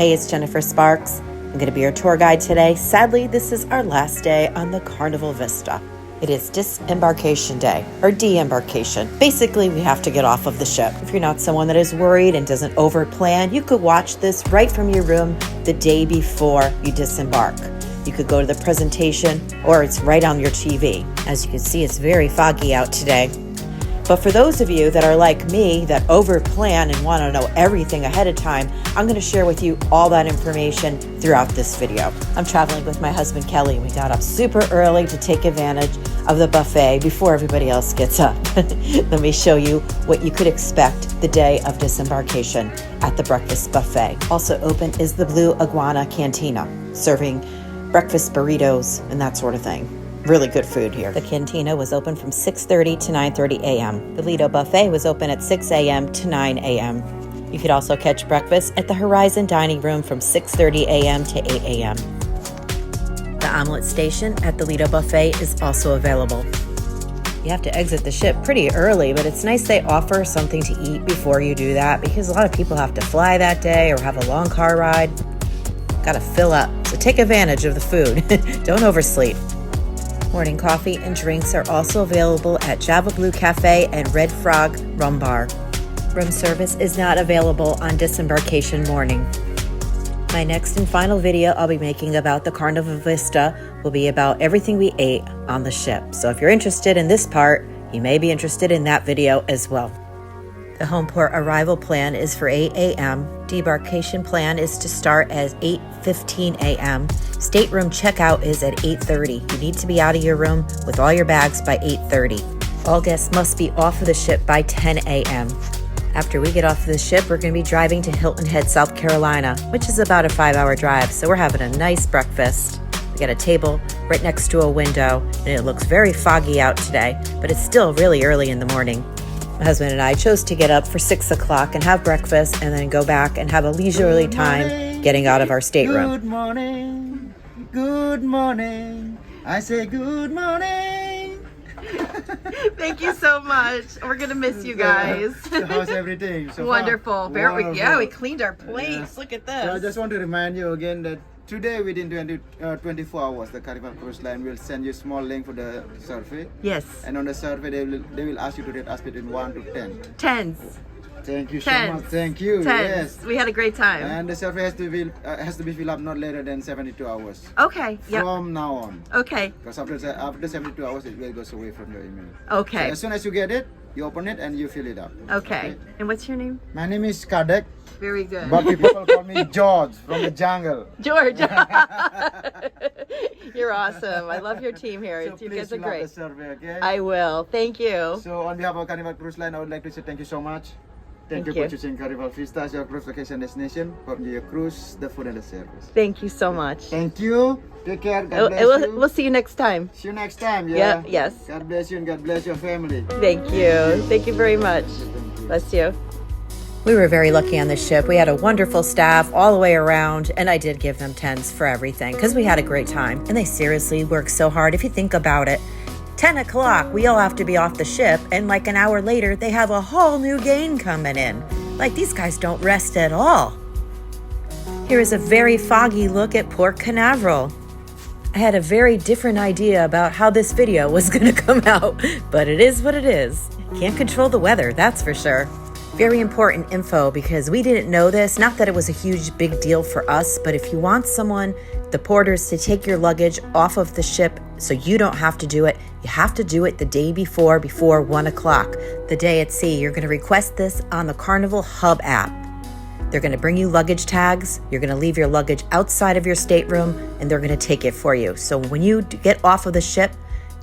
Hey, it's Jennifer Sparks. I'm going to be your tour guide today. Sadly, this is our last day on the Carnival Vista. It is disembarkation day, or de-embarkation. Basically, we have to get off of the ship. If you're not someone that is worried and doesn't over-plan, you could watch this right from your room the day before you disembark. You could go to the presentation, or it's right on your TV. As you can see, it's very foggy out today. But for those of you that are like me, that over-plan and want to know everything ahead of time, I'm going to share with you all that information throughout this video. I'm traveling with my husband, Kelly, and we got up super early to take advantage of the buffet before everybody else gets up. Let me show you what you could expect the day of disembarkation at the breakfast buffet. Also open is the Blue Iguana Cantina, serving breakfast burritos and that sort of thing. Really good food here. The cantina was open from 6:30 to 9:30 a.m. The Lido Buffet was open at 6 a.m. to 9 a.m. You could also catch breakfast at the Horizon Dining Room from 6:30 a.m. to 8 a.m. The omelet station at the Lido Buffet is also available. You have to exit the ship pretty early, but it's nice they offer something to eat before you do that because a lot of people have to fly that day or have a long car ride. Gotta fill up, so take advantage of the food. Don't oversleep. Morning coffee and drinks are also available at Java Blue Cafe and Red Frog Rum Bar. Room service is not available on disembarkation morning. My next and final video I'll be making about the Carnival Vista will be about everything we ate on the ship. So if you're interested in this part, you may be interested in that video as well. The home port arrival plan is for 8 a.m. Debarkation plan is to start at 8:15 a.m. Stateroom checkout is at 8:30. You need to be out of your room with all your bags by 8:30. All guests must be off of the ship by 10 a.m. After we get off of the ship, we're going to be driving to Hilton Head, South Carolina, which is about a 5-hour drive, so we're having a nice breakfast. We got a table right next to a window, and it looks very foggy out today, but it's still really early in the morning. My husband and I chose to get up for 6 o'clock and have breakfast and then go back and have a leisurely time getting out of our stateroom. Good morning, good morning. I say good morning. Thank you so much. We're gonna miss you guys. So how's everything? So Wonderful. Wonderful. Yeah, we cleaned our plates. Yes. Look at So I this. just want to remind you again that today within 24 hours, the Carnival Cruise Line will send you a small link for the survey. Yes. And on the survey, they will ask you to rate us between 1 to 10. Tens. Thank you so Tens. much. Thank you. Tens. Yes. We had a great time. And the survey has to be filled up not later than 72 hours. Okay. Yep. From now on. Okay. Because after 72 hours, it will go away from your email. Okay. So as soon as you get it, you open it and you fill it up. Okay. And what's your name? My name is Kadek, Very good. but people call me George from the jungle. George. You're awesome. I love your team here. So You please guys are fill out great. the survey, okay? I will. Thank you. So on behalf of Carnival Cruise Line, I would like to say thank you so much. Thank you you. for choosing Carnival Vista as your cruise vacation destination. For your cruise, the food and the service. Thank you so much. Thank you. Take care. God bless you. We'll see you next time. See you next time. Yeah. Yeah. Yes. God bless you and God bless your family. Thank you. Thank you very much. Thank you. Bless you. We were very lucky on this ship. We had a wonderful staff all the way around, and I did give them 10s for everything because we had a great time. And they seriously worked so hard. If you think about it, 10 o'clock, we all have to be off the ship, and like an hour later, they have a whole new game coming in. Like, these guys don't rest at all. Here is a very foggy look at Port Canaveral. I had a very different idea about how this video was going to come out, but it is what it is. Can't control the weather, that's for sure. Very important info because we didn't know this. Not that it was a huge big deal for us, but if you want someone, the porters, to take your luggage off of the ship so you don't have to do it, you have to do it the day before 1 o'clock, the day at sea. You're going to request this on the Carnival Hub app. They're going to bring you luggage tags. You're going to leave your luggage outside of your stateroom, and they're going to take it for you. So when you get off of the ship,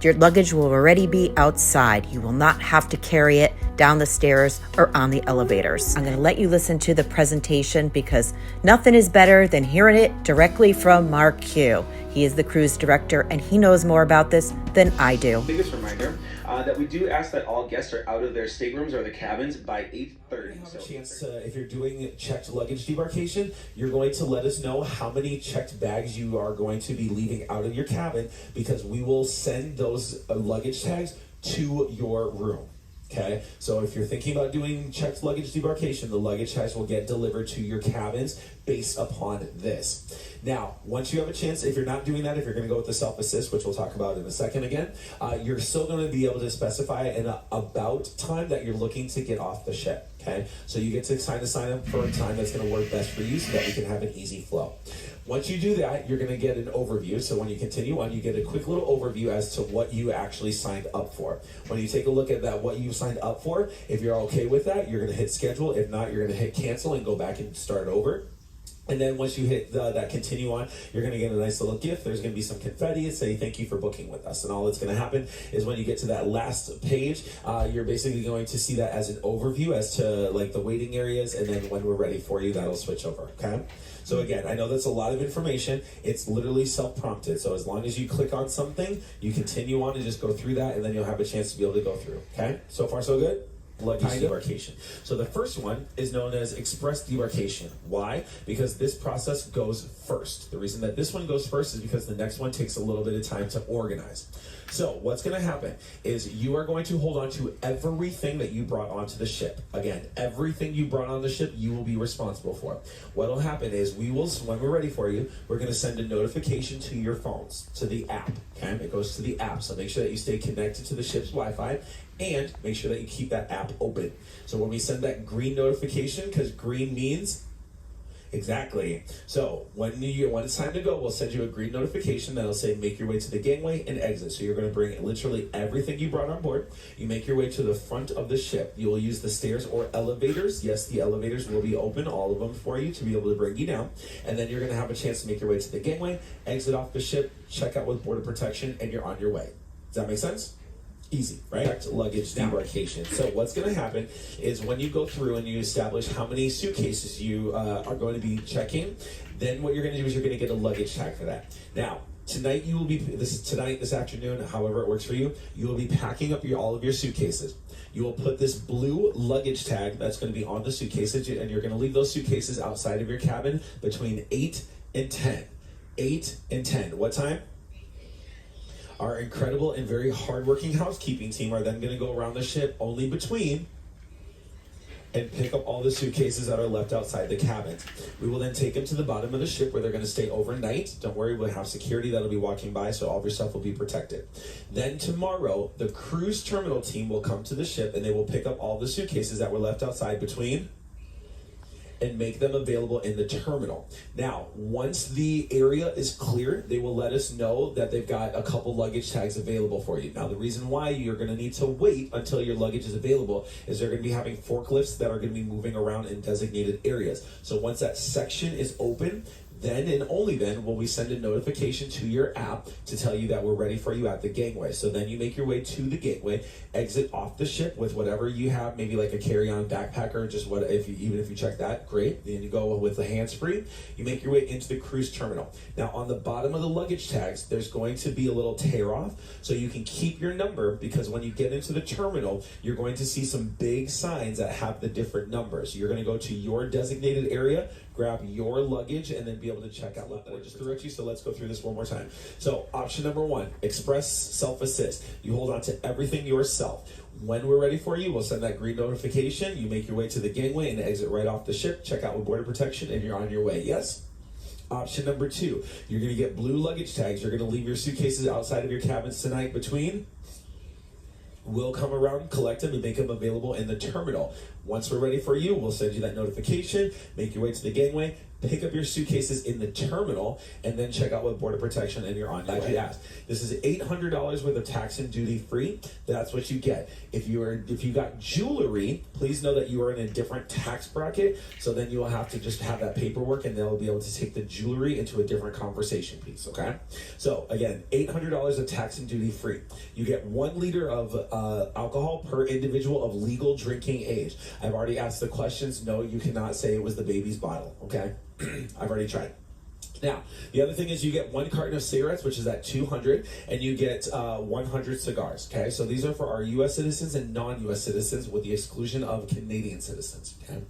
your luggage will already be outside. You will not have to carry it down the stairs or on the elevators. I'm going to let you listen to the presentation because nothing is better than hearing it directly from Mark Q. He is the cruise director and he knows more about this than I do. Biggest reminder that we do ask that all guests are out of their staterooms or the cabins by 8:30. Have a chance if you're doing checked luggage debarkation, you're going to let us know how many checked bags you are going to be leaving out of your cabin because we will send those luggage tags to your room. Okay, so if you're thinking about doing checked luggage debarkation, the luggage tags will get delivered to your cabins based upon this. Now, once you have a chance, if you're not doing that, if you're going to go with the self-assist, which we'll talk about in a second again, you're still going to be able to specify an about time that you're looking to get off the ship. Okay, so you get to sign up for a time that's going to work best for you so that we can have an easy flow. Once you do that, you're going to get an overview. So when you continue on, you get a quick little overview as to what you actually signed up for. When you take a look at that, what you signed up for, if you're okay with that, you're going to hit schedule. If not, you're going to hit cancel and go back and start over. And then once you hit that continue on, you're going to get a nice little gift. There's going to be some confetti say thank you for booking with us. And all that's going to happen is when you get to that last page, you're basically going to see that as an overview as to like the waiting areas. And then when we're ready for you, that'll switch over. Okay. So again, I know that's a lot of information. It's literally self-prompted. So as long as you click on something, you continue on and just go through that, and then you'll have a chance to be able to go through. Okay. So far, so good? Luggage debarkation. So the first one is known as express debarkation. Why? Because this process goes first. The reason that this one goes first is because the next one takes a little bit of time to organize. So what's going to happen is you are going to hold on to everything that you brought onto the ship. Again, everything you brought on the ship, you will be responsible for. What will happen is we will, when we're ready for you, we're going to send a notification to your phones, to the app. Okay, it goes to the app. So make sure that you stay connected to the ship's Wi-Fi and make sure that you keep that app open. So when we send that green notification, because green means exactly. So when it's time to go, we'll send you a green notification that'll say make your way to the gangway and exit. So you're going to bring literally everything you brought on board. You make your way to the front of the ship. You will use the stairs or elevators. Yes, the elevators will be open, all of them for you to be able to bring you down. And then you're going to have a chance to make your way to the gangway, exit off the ship, check out with border protection, and you're on your way. Does that make sense? Easy, right? Checked luggage debarkation. So what's going to happen is when you go through and you establish how many suitcases you are going to be checking, then what you're going to do is you're going to get a luggage tag for that. Now, tonight you will be, this afternoon, however it works for you, you will be packing up all of your suitcases. You will put this blue luggage tag that's going to be on the suitcases, and you're going to leave those suitcases outside of your cabin between 8 and 10. 8 and 10. What time? Our incredible and very hardworking housekeeping team are then going to go around the ship only between and pick up all the suitcases that are left outside the cabin. We will then take them to the bottom of the ship where they're going to stay overnight. Don't worry, we'll have security that'll be walking by, so all of your stuff will be protected. Then tomorrow, the cruise terminal team will come to the ship and they will pick up all the suitcases that were left outside between and make them available in the terminal. Now, once the area is clear, they will let us know that they've got a couple luggage tags available for you. Now, the reason why you're going to need to wait until your luggage is available is they're going to be having forklifts that are going to be moving around in designated areas. So once that section is open, then and only then will we send a notification to your app to tell you that we're ready for you at the gangway. So then you make your way to the gangway, exit off the ship with whatever you have, maybe like a carry-on backpack or just what, even if you check that, great. Then you go with the hands-free. You make your way into the cruise terminal. Now on the bottom of the luggage tags, there's going to be a little tear off so you can keep your number, because when you get into the terminal, you're going to see some big signs that have the different numbers. You're going to go to your designated area, grab your luggage, and then be able to check out what I just threw at you. So let's go through this one more time. So option number one, express self-assist. You hold on to everything yourself. When we're ready for you, we'll send that green notification. You make your way to the gangway and exit right off the ship, check out with border protection, and you're on your way. Yes? Option number two, you're going to get blue luggage tags. You're going to leave your suitcases outside of your cabins tonight between. We'll come around, collect them, and make them available in the terminal. Once we're ready for you, we'll send you that notification, make your way to the gangway, pick up your suitcases in the terminal, and then check out with border protection, and you're on your way. This is $800 worth of tax and duty free. That's what you get. If you got jewelry, please know that you are in a different tax bracket, so then you will have to just have that paperwork, and they'll be able to take the jewelry into a different conversation piece, okay? So again, $800 of tax and duty free. You get 1 liter of alcohol per individual of legal drinking age. I've already asked the questions. No, you cannot say it was the baby's bottle, okay? I've already tried. Now, the other thing is you get 1 carton of cigarettes, which is at $200, and you get 100 cigars, okay? So these are for our U.S. citizens and non-U.S. citizens with the exclusion of Canadian citizens, okay?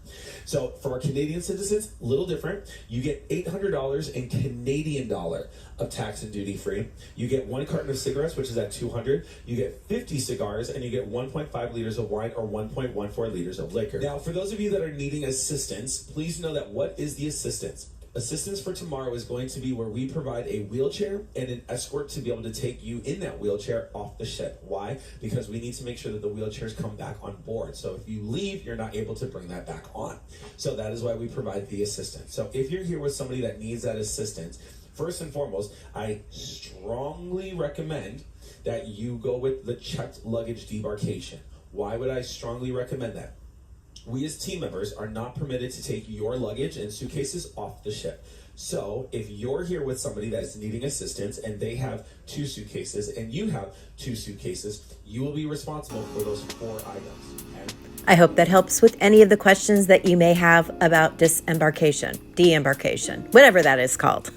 So for our Canadian citizens, a little different. You get $800 in Canadian dollar of tax and duty free. You get 1 carton of cigarettes, which is at $200. You get 50 cigars, and you get 1.5 liters of wine or 1.14 liters of liquor. Now, for those of you that are needing assistance, please know that what is the assistance? Assistance for tomorrow is going to be where we provide a wheelchair and an escort to be able to take you in that wheelchair off the ship. Why? Because we need to make sure that the wheelchairs come back on board. So if you leave, you're not able to bring that back on. So that is why we provide the assistance. So if you're here with somebody that needs that assistance, first and foremost, I strongly recommend that you go with the checked luggage debarkation. Why would I strongly recommend that? We as team members are not permitted to take your luggage and suitcases off the ship. So if you're here with somebody that is needing assistance and they have 2 suitcases and you have 2 suitcases, you will be responsible for those 4 items. Okay? I hope that helps with any of the questions that you may have about deembarkation, whatever that is called.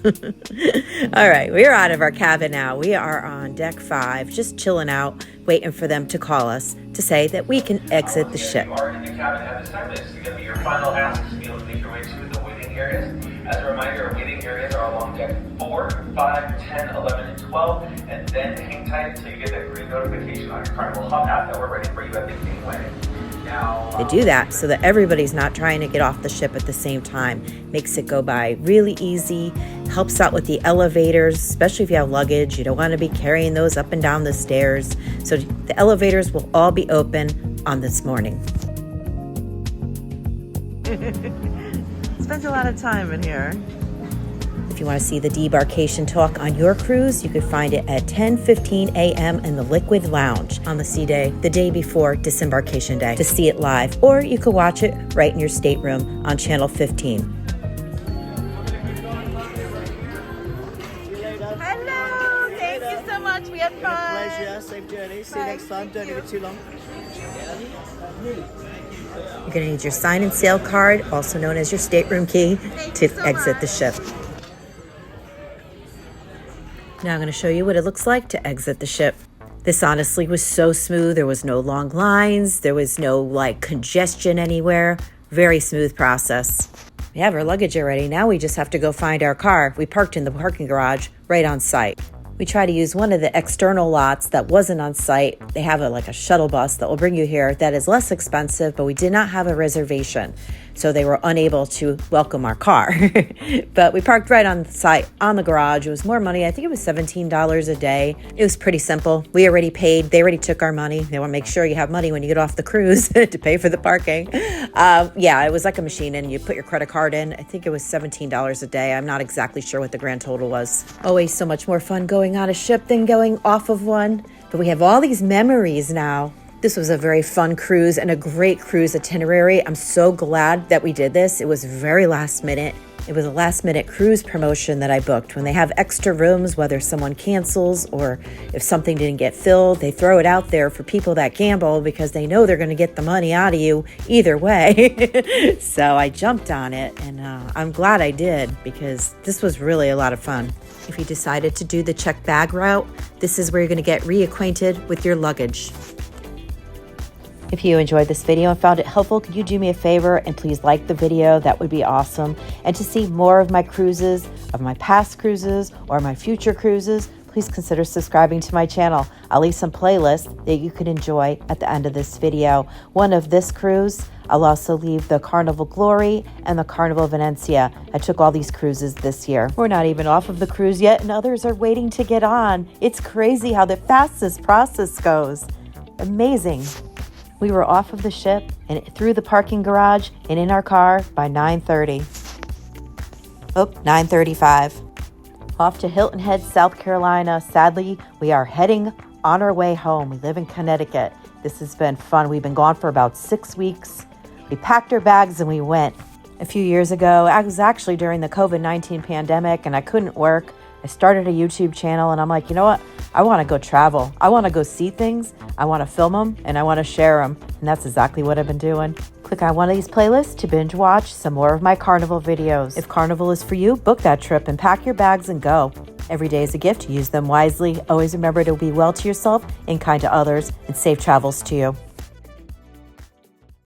All right, we're out of our cabin now. We are on deck 5, just chilling out, waiting for them to call us to say that we can exit the ship. You are in the cabin at this time. This is going to be your final ask to be able to make your way to the waiting areas. As a reminder, our waiting areas are along deck 4, 5, 10, 11, and 12, and then hang tight until you get that green notification on your Carnival Hub app that we're ready for you at the gangway. They do that so that everybody's not trying to get off the ship at the same time. Makes it go by really easy, helps out with the elevators, especially if you have luggage. You don't want to be carrying those up and down the stairs. So the elevators will all be open on this morning. Spent a lot of time in here. If you want to see the debarkation talk on your cruise, you could find it at 10:15 a.m. in the Liquid Lounge on the sea day, the day before disembarkation day, to see it live. Or you could watch it right in your stateroom on Channel 15. Hello, thank you so much. We had fun. Pleasure. Safe journey. See you next time. Don't leave it too long. You're going to need your sign and sail card, also known as your stateroom key, to exit the ship. Now I'm going to show you what it looks like to exit the ship. This honestly was so smooth. There was no long lines. There was no congestion anywhere. Very smooth process. We have our luggage already. Now we just have to go find our car. We parked in the parking garage right on site. We try to use one of the external lots that wasn't on site. They have a shuttle bus that will bring you here that is less expensive, but we did not have a reservation. So they were unable to welcome our car. But we parked right on site, on the garage. It was more money. I think it was $17 a day. It was pretty simple. We already paid. They already took our money. They want to make sure you have money when you get off the cruise to pay for the parking. Yeah, it was like a machine, and you put your credit card in. I think it was $17 a day. I'm not exactly sure what the grand total was. Always so much more fun going on a ship than going off of one. But we have all these memories now. This was a very fun cruise and a great cruise itinerary. I'm so glad that we did this. It was very last minute. It was a last minute cruise promotion that I booked. When they have extra rooms, whether someone cancels or if something didn't get filled, they throw it out there for people that gamble because they know they're going to get the money out of you either way. So I jumped on it, and I'm glad I did because this was really a lot of fun. If you decided to do the checked bag route, this is where you're going to get reacquainted with your luggage. If you enjoyed this video and found it helpful, could you do me a favor and please like the video? That would be awesome. And to see more of my cruises, of my past cruises, or my future cruises, please consider subscribing to my channel. I'll leave some playlists that you can enjoy at the end of this video. One of this cruise, I'll also leave the Carnival Glory and the Carnival Venetia. I took all these cruises this year. We're not even off of the cruise yet, and others are waiting to get on. It's crazy how fast this process goes. Amazing. We were off of the ship and through the parking garage and in our car by 9:30. 9:35. Off to Hilton Head, South Carolina. Sadly, we are heading on our way home. We live in Connecticut. This has been fun. We've been gone for about 6 weeks. We packed our bags and we went. A few years ago, I was actually during the COVID-19 pandemic and I couldn't work. I started a YouTube channel and I'm like, you know what? I want to go travel. I want to go see things. I want to film them and I want to share them. And that's exactly what I've been doing. Click on one of these playlists to binge watch some more of my Carnival videos. If Carnival is for you, book that trip and pack your bags and go. Every day is a gift. Use them wisely. Always remember to be well to yourself and kind to others, and safe travels to you.